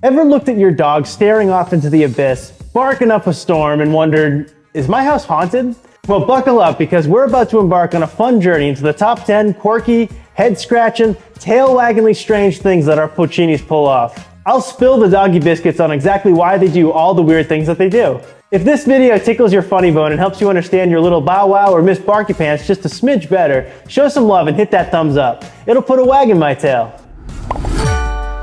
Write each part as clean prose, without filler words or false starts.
Ever looked at your dog staring off into the abyss, barking up a storm, and wondered, is my house haunted? Well, buckle up, because we're about to embark on a fun journey into the top 10 quirky, head-scratching, tail-waggingly strange things that our Puccinis pull off. I'll spill the doggy biscuits on exactly why they do all the weird things that they do. If this video tickles your funny bone and helps you understand your little Bow Wow or Miss Barky Pants just a smidge better, show some love and hit that thumbs up. It'll put a wag in my tail.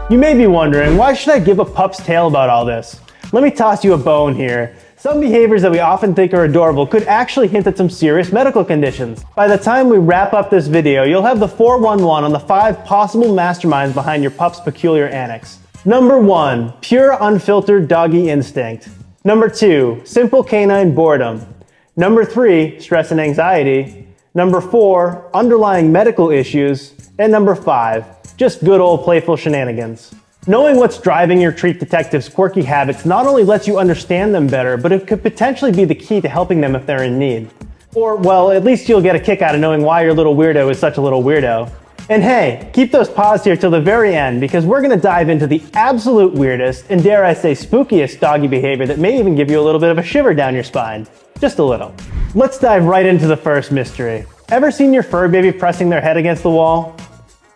You may be wondering, why should I give a pup's tail about all this? Let me toss you a bone here. Some behaviors that we often think are adorable could actually hint at some serious medical conditions. By the time we wrap up this video, you'll have the 411 on the 5 possible masterminds behind your pup's peculiar antics. Number 1, pure unfiltered doggy instinct. Number 2, simple canine boredom. Number 3, stress and anxiety. Number 4, underlying medical issues. And number 5, just good old playful shenanigans. Knowing what's driving your treat detective's quirky habits not only lets you understand them better, but it could potentially be the key to helping them if they're in need. Or, well, at least you'll get a kick out of knowing why your little weirdo is such a little weirdo. And hey, keep those paws here till the very end, because we're gonna dive into the absolute weirdest, and dare I say spookiest doggy behavior that may even give you a little bit of a shiver down your spine. Just a little. Let's dive right into the first mystery. Ever seen your fur baby pressing their head against the wall?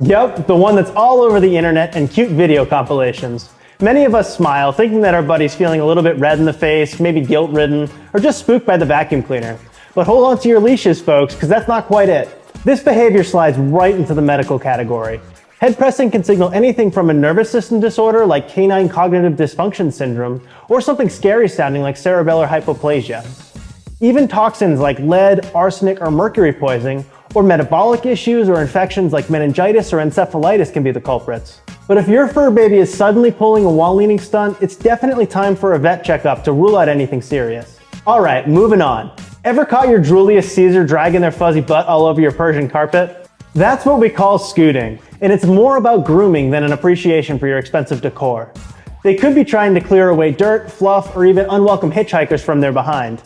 Yep, the one that's all over the internet and cute video compilations. Many of us smile, thinking that our buddy's feeling a little bit red in the face, maybe guilt-ridden, or just spooked by the vacuum cleaner. But hold on to your leashes, folks, because that's not quite it. This behavior slides right into the medical category. Head pressing can signal anything from a nervous system disorder like canine cognitive dysfunction syndrome, or something scary sounding like cerebellar hypoplasia. Even toxins like lead, arsenic, or mercury poisoning, or metabolic issues or infections like meningitis or encephalitis can be the culprits. But if your fur baby is suddenly pulling a wall-leaning stunt, it's definitely time for a vet checkup to rule out anything serious. Alright, moving on. Ever caught your Julius Caesar dragging their fuzzy butt all over your Persian carpet? That's what we call scooting, and it's more about grooming than an appreciation for your expensive decor. They could be trying to clear away dirt, fluff, or even unwelcome hitchhikers from their behind.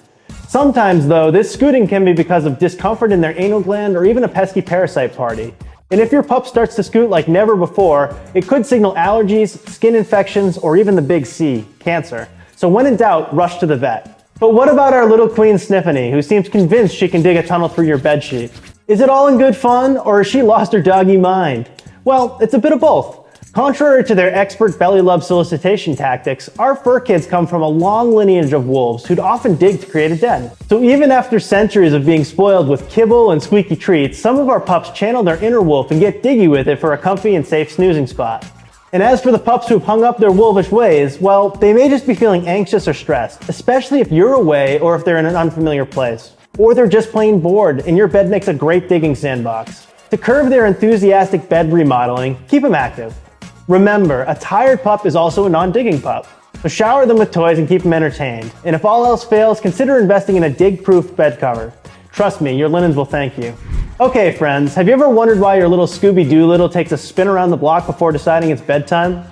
Sometimes, though, this scooting can be because of discomfort in their anal gland or even a pesky parasite party. And if your pup starts to scoot like never before, it could signal allergies, skin infections, or even the big C, cancer. So when in doubt, rush to the vet. But what about our little queen Sniffany, who seems convinced she can dig a tunnel through your bedsheet? Is it all in good fun, or has she lost her doggy mind? Well, it's a bit of both. Contrary to their expert belly love solicitation tactics, our fur kids come from a long lineage of wolves who'd often dig to create a den. So even after centuries of being spoiled with kibble and squeaky treats, some of our pups channel their inner wolf and get diggy with it for a comfy and safe snoozing spot. And as for the pups who've hung up their wolfish ways, well, they may just be feeling anxious or stressed, especially if you're away or if they're in an unfamiliar place. Or they're just plain bored, and your bed makes a great digging sandbox. To curb their enthusiastic bed remodeling, keep them active. Remember, a tired pup is also a non-digging pup. So shower them with toys and keep them entertained. And if all else fails, consider investing in a dig-proof bed cover. Trust me, your linens will thank you. Okay, friends, have you ever wondered why your little Scooby-Doolittle takes a spin around the block before deciding it's bedtime?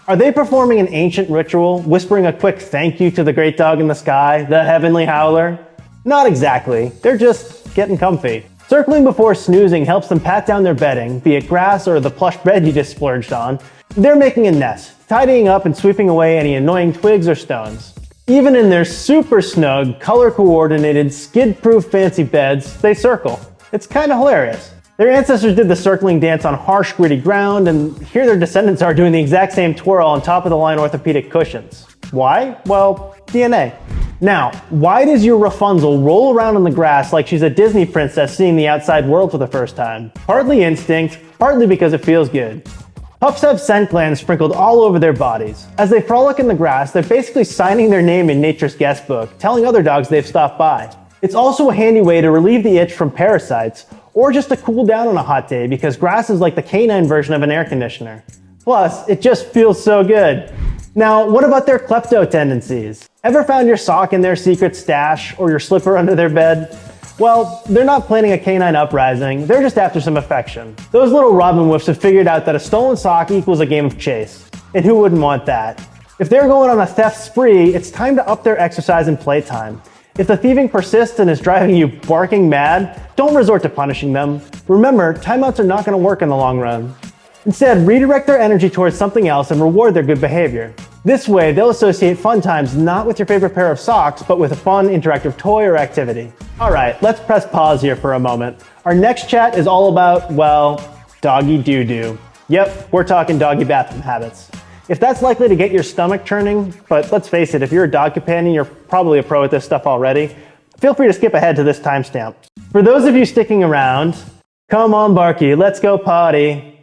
Are they performing an ancient ritual, whispering a quick thank you to the great dog in the sky, the heavenly howler? Not exactly. They're just getting comfy. Circling before snoozing helps them pat down their bedding, be it grass or the plush bed you just splurged on. They're making a nest, tidying up and sweeping away any annoying twigs or stones. Even in their super snug, color-coordinated, skid-proof fancy beds, they circle. It's kinda hilarious. Their ancestors did the circling dance on harsh, gritty ground, and here their descendants are doing the exact same twirl on top-of-the-line orthopedic cushions. Why? Well, DNA. Now, why does your Rapunzel roll around in the grass like she's a Disney princess seeing the outside world for the first time? Partly instinct, partly because it feels good. Pups have scent glands sprinkled all over their bodies. As they frolic in the grass, they're basically signing their name in nature's guest book, telling other dogs they've stopped by. It's also a handy way to relieve the itch from parasites, or just to cool down on a hot day because grass is like the canine version of an air conditioner. Plus, it just feels so good. Now, what about their klepto tendencies? Ever found your sock in their secret stash, or your slipper under their bed? Well, they're not planning a canine uprising, they're just after some affection. Those little Robin Woofs have figured out that a stolen sock equals a game of chase. And who wouldn't want that? If they're going on a theft spree, it's time to up their exercise and playtime. If the thieving persists and is driving you barking mad, don't resort to punishing them. Remember, timeouts are not going to work in the long run. Instead, redirect their energy towards something else and reward their good behavior. This way, they'll associate fun times not with your favorite pair of socks, but with a fun, interactive toy or activity. Alright, let's press pause here for a moment. Our next chat is all about, well, doggy doo-doo. Yep, we're talking doggy bathroom habits. If that's likely to get your stomach churning, but let's face it, if you're a dog companion, you're probably a pro at this stuff already, feel free to skip ahead to this timestamp. For those of you sticking around, come on Barky, let's go potty.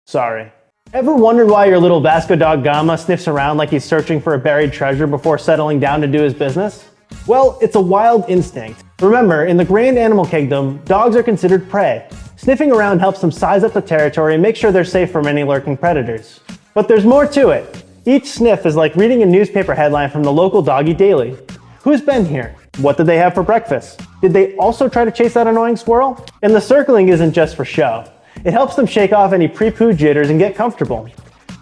Sorry. Ever wondered why your little Vasco da Gama sniffs around like he's searching for a buried treasure before settling down to do his business? Well, it's a wild instinct. Remember, in the grand animal kingdom, dogs are considered prey. Sniffing around helps them size up the territory and make sure they're safe from any lurking predators. But there's more to it. Each sniff is like reading a newspaper headline from the local doggy daily. Who's been here? What did they have for breakfast? Did they also try to chase that annoying squirrel? And the circling isn't just for show. It helps them shake off any pre-poo jitters and get comfortable.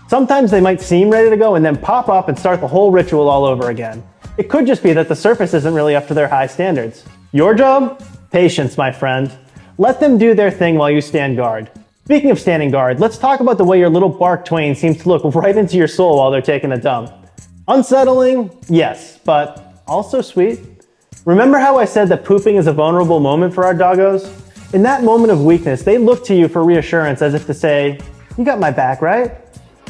Sometimes they might seem ready to go and then pop up and start the whole ritual all over again. It could just be that the surface isn't really up to their high standards. Your job? Patience, my friend. Let them do their thing while you stand guard. Speaking of standing guard, let's talk about the way your little bark twain seems to look right into your soul while they're taking a dump. Unsettling? Yes, but also sweet. Remember how I said that pooping is a vulnerable moment for our doggos? In that moment of weakness, they look to you for reassurance as if to say, you got my back, right?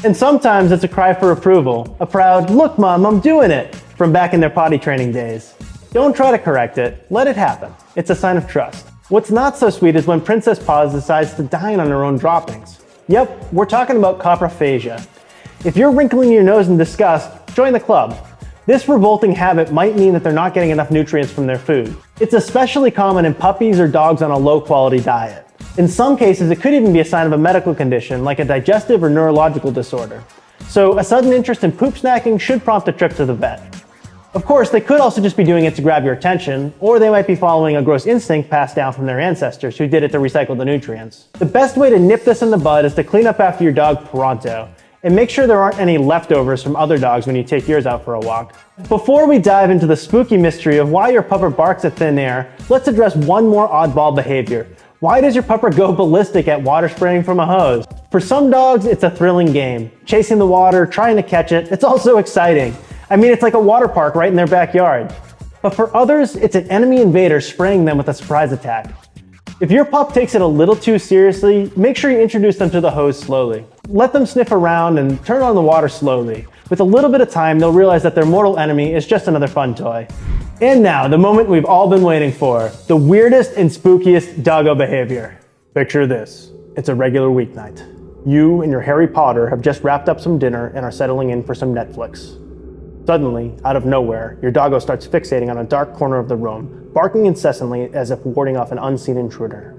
And sometimes it's a cry for approval, a proud, look mom, I'm doing it, from back in their potty training days. Don't try to correct it, let it happen. It's a sign of trust. What's not so sweet is when Princess Paws decides to dine on her own droppings. Yep, we're talking about COPROPHAGIA. If you're wrinkling your nose in disgust, join the club. This revolting habit might mean that they're not getting enough nutrients from their food. It's especially common in puppies or dogs on a low-quality diet. In some cases, it could even be a sign of a medical condition, like a digestive or neurological disorder. So a sudden interest in poop snacking should prompt a trip to the vet. Of course, they could also just be doing it to grab your attention, or they might be following a gross instinct passed down from their ancestors who did it to recycle the nutrients. The best way to nip this in the bud is to clean up after your dog pronto, and make sure there aren't any leftovers from other dogs when you take yours out for a walk. Before we dive into the spooky mystery of why your pupper barks at thin air, let's address one more oddball behavior. Why does your pupper go ballistic at water spraying from a hose? For some dogs, it's a thrilling game. Chasing the water, trying to catch it, it's also exciting. I mean, it's like a water park right in their backyard. But for others, it's an enemy invader spraying them with a surprise attack. If your pup takes it a little too seriously, make sure you introduce them to the hose slowly. Let them sniff around and turn on the water slowly. With a little bit of time, they'll realize that their mortal enemy is just another fun toy. And now, the moment we've all been waiting for, the weirdest and spookiest doggo behavior. Picture this. It's a regular weeknight. You and your Harry Potter have just wrapped up some dinner and are settling in for some Netflix. Suddenly, out of nowhere, your doggo starts fixating on a dark corner of the room, barking incessantly as if warding off an unseen intruder.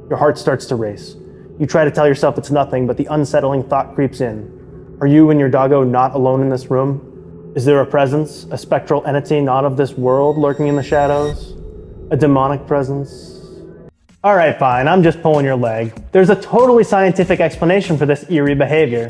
Your heart starts to race. You try to tell yourself it's nothing, but the unsettling thought creeps in. Are you and your doggo not alone in this room? Is there a presence, a spectral entity not of this world lurking in the shadows? A demonic presence? Alright, fine, I'm just pulling your leg. There's a totally scientific explanation for this eerie behavior.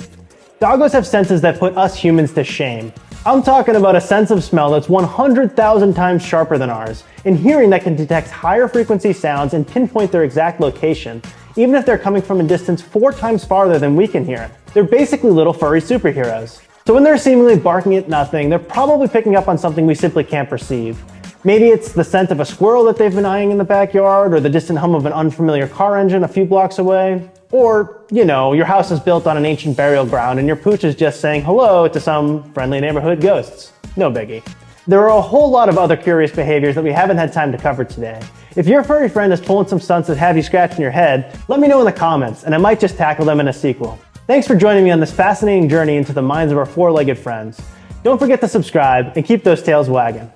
Doggos have senses that put us humans to shame. I'm talking about a sense of smell that's 100,000 times sharper than ours, and hearing that can detect higher frequency sounds and pinpoint their exact location, even if they're coming from a distance 4 times farther than we can hear. They're basically little furry superheroes. So when they're seemingly barking at nothing, they're probably picking up on something we simply can't perceive. Maybe it's the scent of a squirrel that they've been eyeing in the backyard, or the distant hum of an unfamiliar car engine a few blocks away. Or, you know, your house is built on an ancient burial ground and your pooch is just saying hello to some friendly neighborhood ghosts. No biggie. There are a whole lot of other curious behaviors that we haven't had time to cover today. If your furry friend is pulling some stunts that have you scratching your head, let me know in the comments and I might just tackle them in a sequel. Thanks for joining me on this fascinating journey into the minds of our four-legged friends. Don't forget to subscribe and keep those tails wagging.